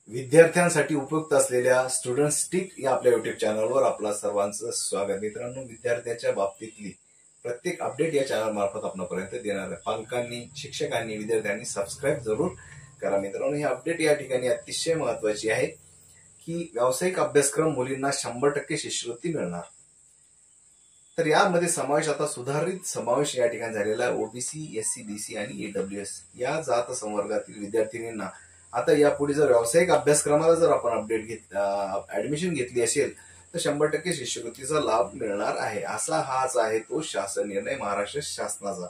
विद्यार्थ्यांसाठी उपयुक्त असलेल्या स्टुडंट स्टिक या आपल्या युट्यूब चॅनलवर आपला सर्वांचं स्वागत. मित्रांनो, विद्यार्थ्यांच्या बाबतीतली प्रत्येक अपडेट या चॅनल मार्फत आपल्यापर्यंत देणार आहे. पालकांनी, शिक्षकांनी, विद्यार्थ्यांनी सबस्क्राईब जरूर करा. मित्रांनो, ही अपडेट या ठिकाणी अतिशय महत्वाची आहे की व्यावसायिक अभ्यासक्रम मुलींना 100% शिष्यवृत्ती मिळणार. तर यामध्ये समावेश, आता सुधारित समावेश या ठिकाणी झालेला आहे. ओबीसी, एससी, बीसी आणि ईडब्ल्यूएस या जात संवर्गातील विद्यार्थिनींना आता यापुढे जर व्यावसायिक अभ्यासक्रमाला जर आपण ऍडमिशन घेतली असेल तर 100% शिष्यवृत्तीचा लाभ मिळणार आहे. असा हाच आहे तो शासन निर्णय महाराष्ट्र शासनाचा.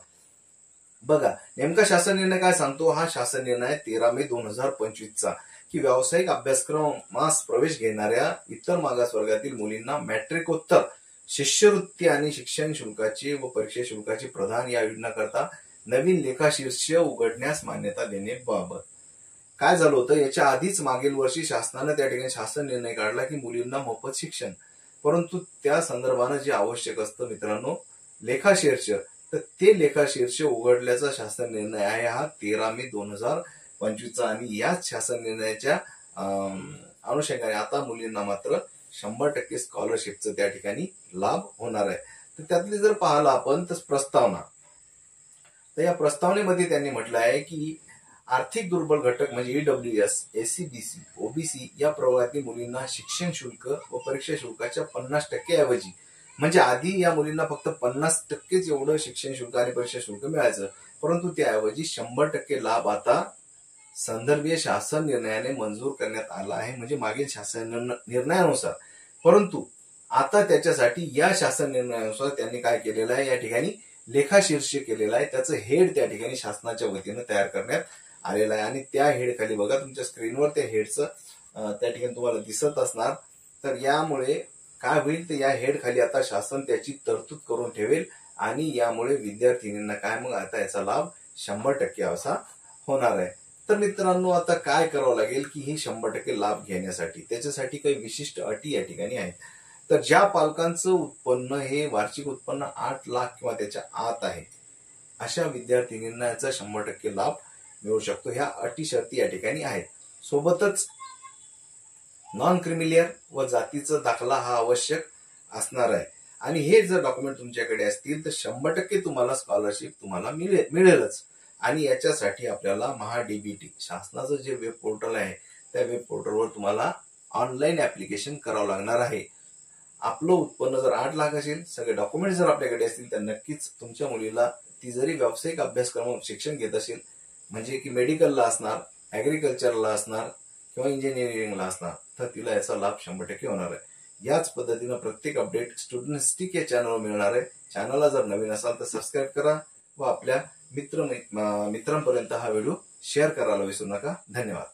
बघा, नेमका शासन निर्णय काय सांगतो. हा शासन निर्णय 13 मे 2025 चा की व्यावसायिक अभ्यासक्रमास प्रवेश घेणाऱ्या इतर मागासवर्गातील मुलींना मॅट्रिकोत्तर शिष्यवृत्ती आणि शिक्षण शुल्काचे व परीक्षा शुल्काचे प्रदान या योजनेकरता नवीन लेखाशीर्ष उघडण्यास मान्यता देण्याबाबत. काय झालं होतं, याच्या आधीच मागील वर्षी शासनाने त्या ठिकाणी शासन निर्णय काढला की मुलींना मोफत शिक्षण, परंतु त्या संदर्भानं जे आवश्यक असतं मित्रांनो लेखाशीर्ष, तर ते लेखाशीर्ष उघडल्याचा शासन निर्णय आहे हा 13 मे 2025 चा. आणि याच शासन निर्णयाच्या अनुषंगाने आता मुलींना मात्र 100% स्कॉलरशिपचं त्या ठिकाणी लाभ होणार आहे. तर त्यातले जर पाहिलं आपण तर प्रस्तावना, तर या प्रस्तावनेमध्ये त्यांनी म्हटलं आहे की आर्थिक दुर्बल घटक म्हणजे ईडब्ल्यूएस, एससी, बीसी, ओबीसी या प्रवर्गातील मुलींना शिक्षण शुल्क व परीक्षा शुल्काच्या 50% ऐवजी, म्हणजे आधी या मुलींना फक्त 50%च एवढं शिक्षण शुल्क आणि परीक्षा शुल्क मिळायचं, परंतु त्याऐवजी 100% लाभ आता संदर्भीय शासन निर्णयाने मंजूर करण्यात आला आहे, म्हणजे मागील शासन निर्णयानुसार. परंतु आता त्याच्यासाठी या शासन निर्णयानुसार त्यांनी काय केलेलं आहे, या ठिकाणी लेखाशीर्ष केलेला आहे. त्याचं हेड त्या ठिकाणी शासनाच्या वतीनं तयार करण्यात आलेला आहे. आणि त्या हेड खाली बघा, तुमच्या स्क्रीनवर त्या हेडचं त्या ठिकाणी तुम्हाला दिसत असणार. तर यामुळे काय होईल, तर या हेड खाली आता शासन त्याची तरतूद करून ठेवेल आणि यामुळे विद्यार्थिनींना काय मग आता याचा लाभ 100% असा होणार आहे. तर मित्रांनो, आता काय करावं लागेल की ही 100% लाभ घेण्यासाठी त्याच्यासाठी काही विशिष्ट अटी या ठिकाणी आहेत. तर ज्या पालकांचं उत्पन्न हे वार्षिक उत्पन्न 8 लाख किंवा त्याच्या आत आहे, अशा विद्यार्थिनींना याचा 100% लाभ मिळू शकतो. ह्या अटी शर्ती या ठिकाणी आहेत. सोबतच नॉन क्रिमिलियर व जातीचा दाखला हा आवश्यक असणार आहे. आणि हे जर डॉक्युमेंट तुमच्याकडे असतील तर 100% तुम्हाला स्कॉलरशिप तुम्हाला मिळेलच. आणि याच्यासाठी आपल्याला महाडीबीटी शासनाचं जे वेब पोर्टल आहे त्या वेब पोर्टलवर तुम्हाला ऑनलाईन ऍप्लिकेशन करावं लागणार आहे. आपलं उत्पन्न जर 8 लाख असेल, सगळे डॉक्युमेंट जर आपल्याकडे असतील, तर नक्कीच तुमच्या मुलीला, ती जरी व्यावसायिक अभ्यासक्रम शिक्षण घेत असेल, म्हणजे की मेडिकलला असणार, ऍग्रिकल्चरला असणार किंवा इंजिनिअरिंगला असणार, तर तिला याचा लाभ 100% होणार आहे. याच पद्धतीनं प्रत्येक अपडेट स्टुडंट स्टिक या चॅनलवर मिळणार आहे. चॅनलला जर नवीन असाल तर सबस्क्राईब करा व आपल्या मित्रांपर्यंत हा व्हिडिओ शेअर करायला विसरू नका. धन्यवाद.